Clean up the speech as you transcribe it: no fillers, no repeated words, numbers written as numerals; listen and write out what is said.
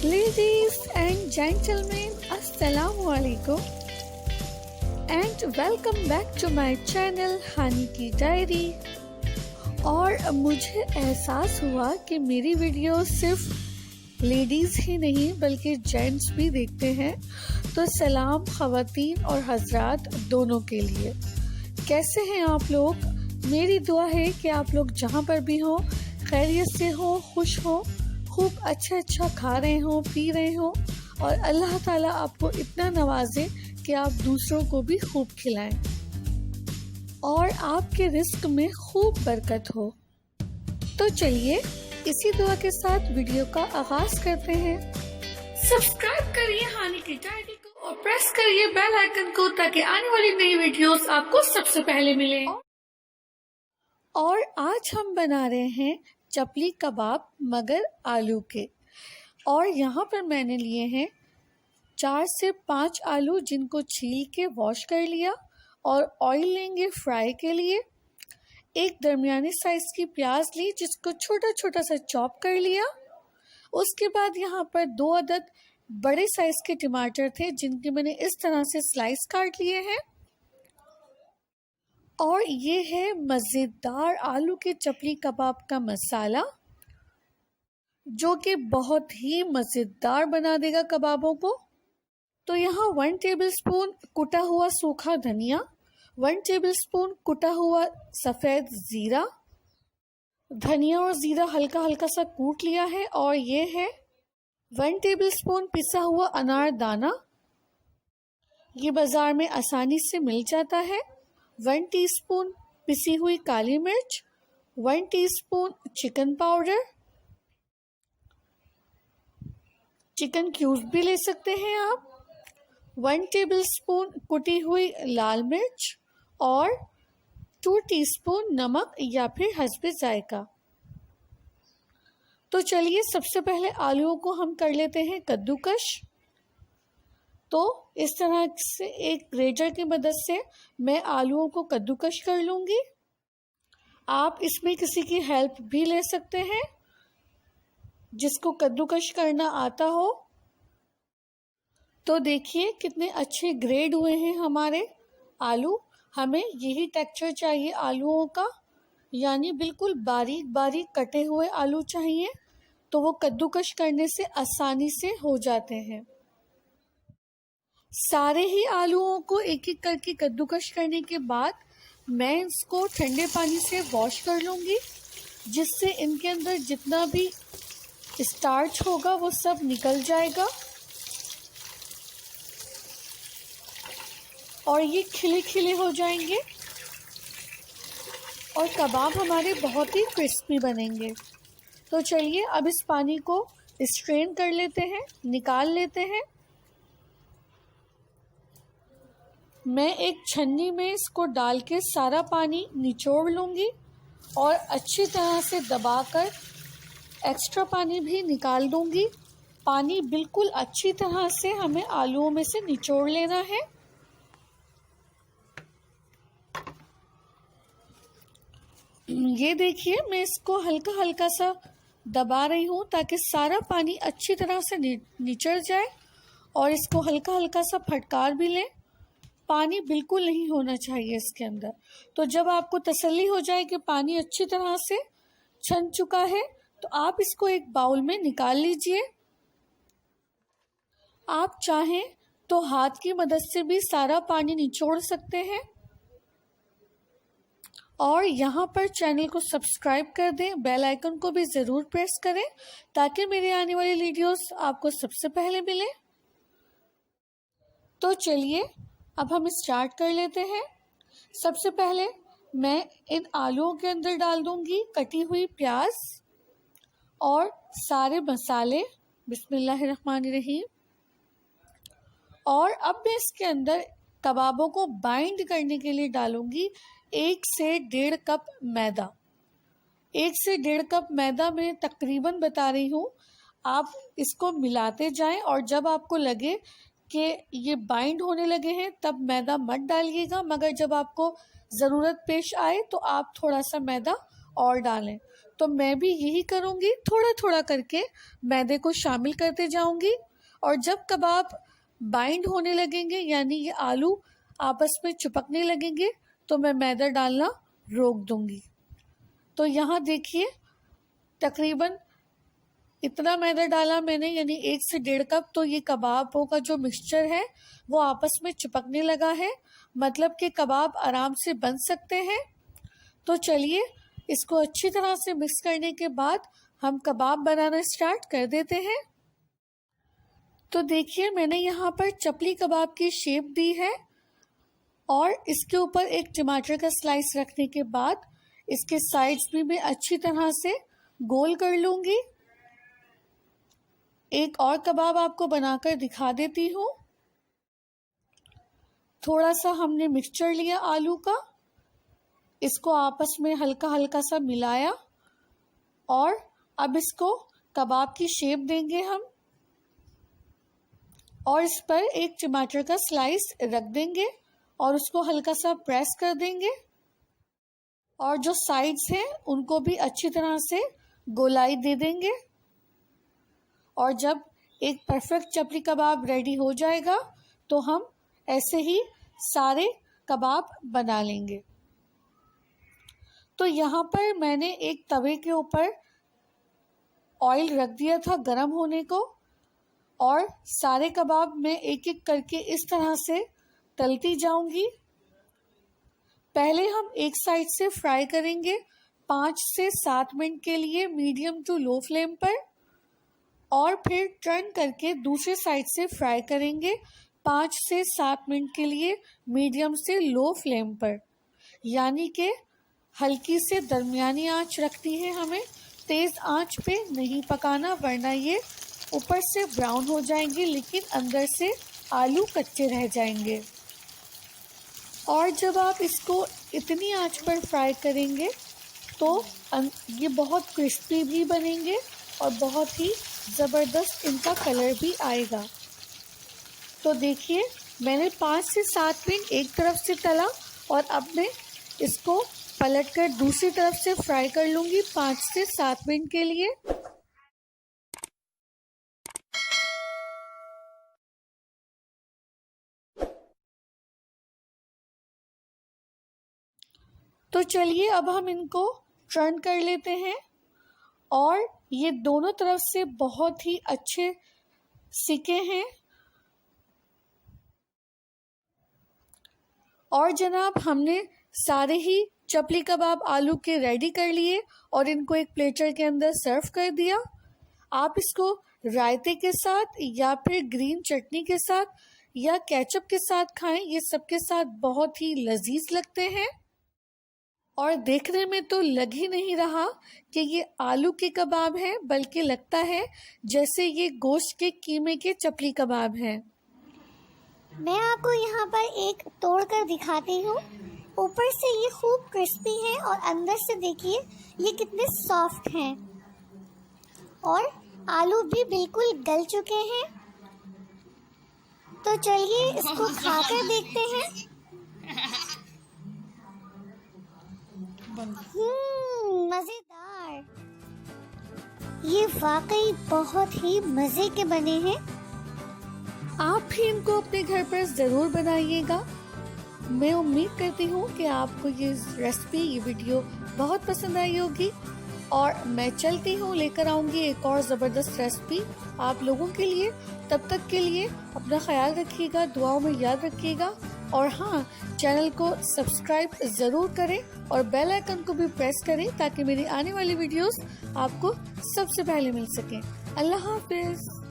Ladies and gentlemen, Assalamu alaikum and welcome back to my channel हानी की diary. और मुझे एहसास हुआ कि मेरी वीडियो सिर्फ लेडीज़ ही नहीं बल्कि जेंट्स भी देखते हैं, तो सलाम ख़वातीन और हज़रात दोनों के लिए। कैसे हैं आप लोग? मेरी दुआ है कि आप लोग जहाँ पर भी हों खैरियत से हों, खुश हों, खूब अच्छा खा रहे हों, पी रहे हों और अल्लाह ताला आपको इतना नवाजे कि आप दूसरों को भी खूब खिलाएं और आपके रिस्क में खूब बरकत हो। तो चलिए इसी दुआ के साथ वीडियो का आगाज करते हैं। सब्सक्राइब करिए हानी की डायरी को और प्रेस करिए बेल आइकन को ताकि आने वाली नई वीडियोस आपको सबसे पहले मिले। और आज हम बना रहे हैं चपली कबाब मगर आलू के। और यहाँ पर मैंने लिए हैं 4 से 5 आलू जिनको छील के वॉश कर लिया और ऑयल लेंगे फ्राई के लिए। एक दरमियाने साइज़ की प्याज ली जिसको छोटा छोटा सा चॉप कर लिया। उसके बाद यहाँ पर 2 अदद बड़े साइज़ के टमाटर थे जिनके मैंने इस तरह से स्लाइस काट लिए हैं। और ये है मज़ेदार आलू के चपली कबाब का मसाला जो कि बहुत ही मज़ेदार बना देगा कबाबों को। तो यहाँ 1 टेबलस्पून कुटा हुआ सूखा धनिया, 1 टेबलस्पून कुटा हुआ सफ़ेद ज़ीरा, धनिया और ज़ीरा हल्का हल्का सा कूट लिया है। और ये है 1 टेबलस्पून पिसा हुआ अनार दाना, ये बाज़ार में आसानी से मिल जाता है। 1 टीस्पून पिसी हुई काली मिर्च, 1 teaspoon chicken powder, chicken cubes भी ले सकते हैं आप, 1 टेबलस्पून कुटी हुई लाल मिर्च और 2 टीस्पून नमक या फिर हस्बे जायका। तो चलिए सबसे पहले आलूओं को हम कर लेते हैं कद्दूकश। तो इस तरह से एक ग्रेटर की मदद से मैं आलूओं को कद्दूकश कर लूँगी। आप इसमें किसी की हेल्प भी ले सकते हैं जिसको कद्दूकश करना आता हो। तो देखिए कितने अच्छे ग्रेड हुए हैं हमारे आलू। हमें यही टेक्सचर चाहिए आलूओं का, यानी बिल्कुल बारीक बारीक कटे हुए आलू चाहिए, तो वो कद्दूकश करने से आसानी से हो जाते हैं। सारे ही आलूओं को एक एक करके कद्दूकश करने के बाद मैं इसको ठंडे पानी से वॉश कर लूँगी, जिससे इनके अंदर जितना भी स्टार्च होगा वो सब निकल जाएगा और ये खिले खिले हो जाएंगे और कबाब हमारे बहुत ही क्रिस्पी बनेंगे। तो चलिए अब इस पानी को स्ट्रेन कर लेते हैं, निकाल लेते हैं। मैं एक छन्नी में इसको डाल के सारा पानी निचोड़ लूँगी और अच्छी तरह से दबाकर एक्स्ट्रा पानी भी निकाल दूँगी। पानी बिल्कुल अच्छी तरह से हमें आलूओं में से निचोड़ लेना है। ये देखिए मैं इसको हल्का हल्का सा दबा रही हूँ ताकि सारा पानी अच्छी तरह से निचड़ जाए और इसको हल्का हल्का सा फटकार भी लें। पानी बिल्कुल नहीं होना चाहिए इसके अंदर। तो जब आपको तसल्ली हो जाए कि पानी अच्छी तरह से छन चुका है तो आप इसको एक बाउल में निकाल लीजिए। आप चाहें तो हाथ की मदद से भी सारा पानी निचोड़ सकते हैं। और यहाँ पर चैनल को सब्सक्राइब कर दें, बेल आइकन को भी ज़रूर प्रेस करें ताकि मेरे आने वाली वीडियोस आपको सबसे पहले मिले। तो चलिए अब हम स्टार्ट कर लेते हैं। सबसे पहले मैं इन आलूओं के अंदर डाल दूंगी कटी हुई प्याज और सारे मसाले। बिस्मिल्लाहिर्रहमानिर्रहीम। और अब मैं इसके अंदर कबाबों को बाइंड करने के लिए डालूंगी 1 से 1.5 कप मैदा। 1 से 1.5 कप मैदा मैं तकरीबन बता रही हूँ। आप इसको मिलाते जाएं और जब आपको लगे कि ये बाइंड होने लगे हैं तब मैदा मत डालिएगा, मगर जब आपको ज़रूरत पेश आए तो आप थोड़ा सा मैदा और डालें। तो मैं भी यही करूँगी, थोड़ा थोड़ा करके मैदे को शामिल करते जाऊँगी। और जब कबाब बाइंड होने लगेंगे यानी ये आलू आपस में चिपकने लगेंगे तो मैं मैदा डालना रोक दूँगी। तो यहाँ देखिए तकरीबन इतना मैदा डाला मैंने, यानी 1 से 1.5 कप। तो ये कबाबों का जो मिक्सचर है वो आपस में चिपकने लगा है, मतलब कि कबाब आराम से बन सकते हैं। तो चलिए इसको अच्छी तरह से मिक्स करने के बाद हम कबाब बनाना स्टार्ट कर देते हैं। तो देखिए मैंने यहाँ पर चपली कबाब की शेप दी है और इसके ऊपर एक टमाटर का स्लाइस रखने के बाद इसके साइड्स भी मैं अच्छी तरह से गोल कर लूँगी। एक और कबाब आपको बनाकर दिखा देती हूँ। थोड़ा सा हमने मिक्सचर लिया आलू का, इसको आपस में हल्का हल्का सा मिलाया और अब इसको कबाब की शेप देंगे हम और इस पर एक टमाटर का स्लाइस रख देंगे और उसको हल्का सा प्रेस कर देंगे और जो साइड्स हैं उनको भी अच्छी तरह से गोलाई दे देंगे। और जब एक परफेक्ट चपली कबाब रेडी हो जाएगा तो हम ऐसे ही सारे कबाब बना लेंगे। तो यहाँ पर मैंने एक तवे के ऊपर ऑयल रख दिया था गरम होने को और सारे कबाब मैं एक एक करके इस तरह से तलती जाऊंगी। पहले हम एक साइड से फ्राई करेंगे 5 से 7 मिनट के लिए मीडियम टू लो फ्लेम पर और फिर टर्न करके दूसरे साइड से फ्राई करेंगे 5 से 7 मिनट के लिए मीडियम से लो फ्लेम पर, यानी कि हल्की से दरमियानी आंच रखनी है हमें, तेज़ आंच पे नहीं पकाना वरना ये ऊपर से ब्राउन हो जाएंगे लेकिन अंदर से आलू कच्चे रह जाएंगे। और जब आप इसको इतनी आंच पर फ्राई करेंगे तो ये बहुत क्रिस्पी भी बनेंगे और बहुत ही ज़बरदस्त इनका कलर भी आएगा। तो देखिए मैंने 5 से 7 मिनट एक तरफ से तला और अब मैं इसको पलटकर दूसरी तरफ से फ्राई कर लूँगी 5 से 7 मिनट के लिए। तो चलिए अब हम इनको टर्न कर लेते हैं और ये दोनों तरफ से बहुत ही अच्छे सिके हैं। और जनाब हमने सारे ही चपली कबाब आलू के रेडी कर लिए और इनको एक प्लेटर के अंदर सर्व कर दिया। आप इसको रायते के साथ या फिर ग्रीन चटनी के साथ या केचप के साथ खाएं, ये सबके साथ बहुत ही लजीज लगते हैं। और देखने में तो लग ही नहीं रहा कि ये आलू के कबाब हैं, बल्कि लगता है जैसे ये गोश्त के कीमे के चपली कबाब हैं। मैं आपको यहाँ पर एक तोड़ कर दिखाती हूँ। ऊपर से ये खूब क्रिस्पी है और अंदर से देखिए ये कितने सॉफ्ट हैं और आलू भी बिल्कुल गल चुके हैं। तो चलिए इसको खाकर देखते हैं। मज़ेदार, ये वाकई बहुत ही मज़े के बने हैं। आप भी इनको अपने घर पर ज़रूर बनाइएगा। मैं उम्मीद करती हूँ कि आपको ये रेसिपी, ये वीडियो बहुत पसंद आई होगी और मैं चलती हूँ, लेकर आऊँगी एक और ज़बरदस्त रेसिपी आप लोगों के लिए। तब तक के लिए अपना ख्याल रखिएगा, दुआओं में याद रखिएगा और हाँ, चैनल को सब्सक्राइब ज़रूर करें और बेल आइकन को भी प्रेस करें ताकि मेरी आने वाली वीडियोस आपको सबसे पहले मिल सकें। अल्लाह हाफ़िज़।